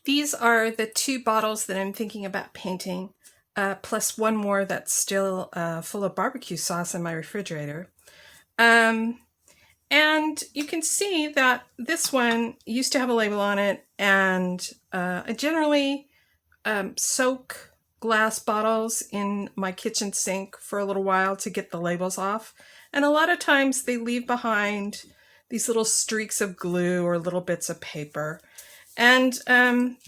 These are the two bottles that I'm thinking about painting, plus one more that's still full of barbecue sauce in my refrigerator. And you can see that this one used to have a label on it, and I generally soak glass bottles in my kitchen sink for a little while to get the labels off. And a lot of times they leave behind these little streaks of glue or little bits of paper. And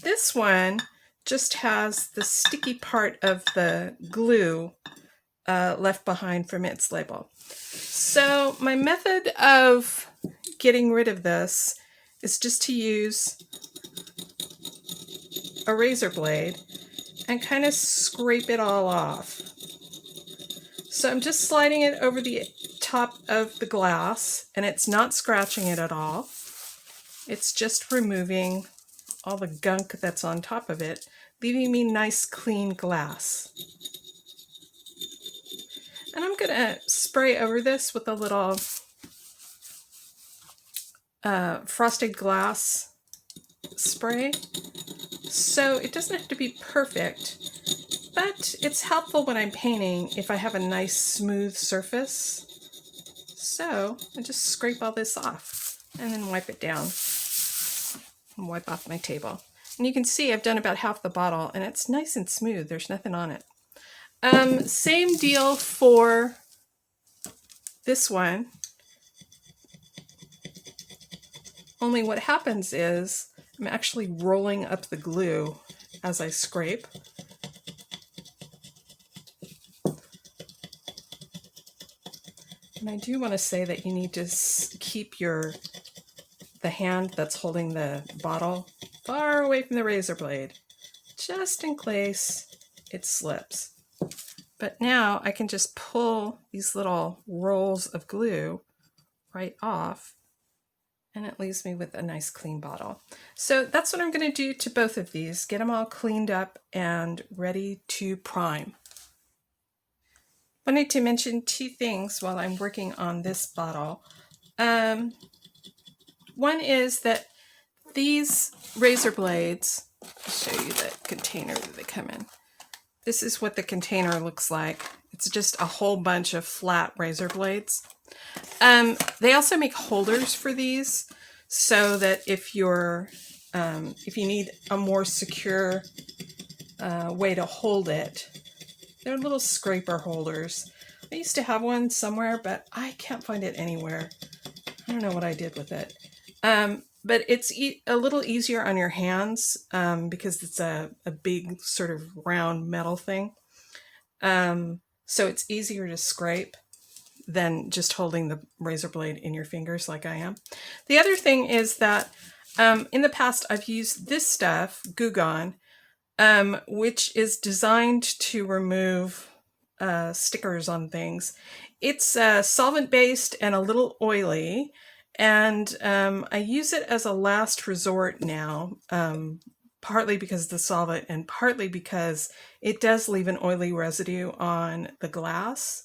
this one just has the sticky part of the glue left behind from its label. So my method of getting rid of this is just to use a razor blade and kind of scrape it all off. So I'm just sliding it over the top of the glass, and it's not scratching it at all. It's just removing all the gunk that's on top of it, leaving me nice clean glass. And I'm gonna spray over this with a little frosted glass spray. So it doesn't have to be perfect, but it's helpful when I'm painting if I have a nice smooth surface. So I just scrape all this off and then wipe it down and wipe off my table. And you can see I've done about half the bottle and it's nice and smooth. There's nothing on it. Same deal for this one. Only what happens is I'm actually rolling up the glue as I scrape. And I do want to say that you need to keep the hand that's holding the bottle far away from the razor blade, just in case it slips. But now I can just pull these little rolls of glue right off, and it leaves me with a nice clean bottle. So that's what I'm going to do to both of these, get them all cleaned up and ready to prime. I wanted to mention two things while I'm working on this bottle. One is that these razor blades, I'll show you the container that they come in. This is what the container looks like. It's just a whole bunch of flat razor blades. They also make holders for these so that if you need a more secure way to hold it, they're little scraper holders. I used to have one somewhere, but I can't find it anywhere. I don't know what I did with it. But it's a little easier on your hands because it's a big sort of round metal thing. So it's easier to scrape than just holding the razor blade in your fingers like I am. The other thing is that in the past I've used this stuff, Goo Gone, which is designed to remove stickers on things. It's solvent-based and a little oily, and I use it as a last resort now, partly because of the solvent and partly because it does leave an oily residue on the glass,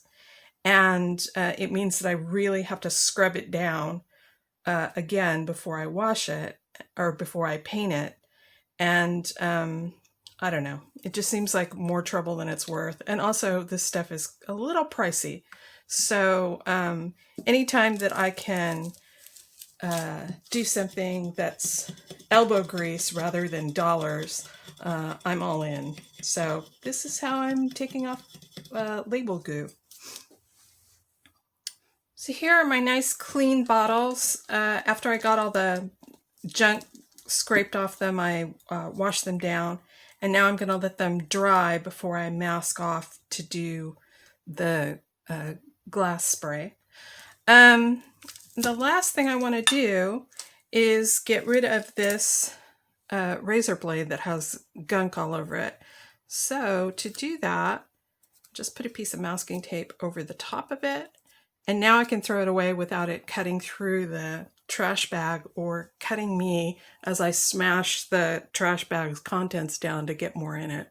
and it means that I really have to scrub it down again before I wash it or before I paint it. And I don't know, it just seems like more trouble than it's worth. And also this stuff is a little pricey. So anytime that I can do something that's elbow grease rather than dollars, I'm all in. So this is how I'm taking off label goo. So here are my nice clean bottles. After I got all the junk scraped off them, I washed them down, and now I'm going to let them dry before I mask off to do the glass spray. The last thing I want to do is get rid of this razor blade that has gunk all over it. So to do that, just put a piece of masking tape over the top of it, and now I can throw it away without it cutting through the trash bag or cutting me as I smash the trash bag's contents down to get more in it.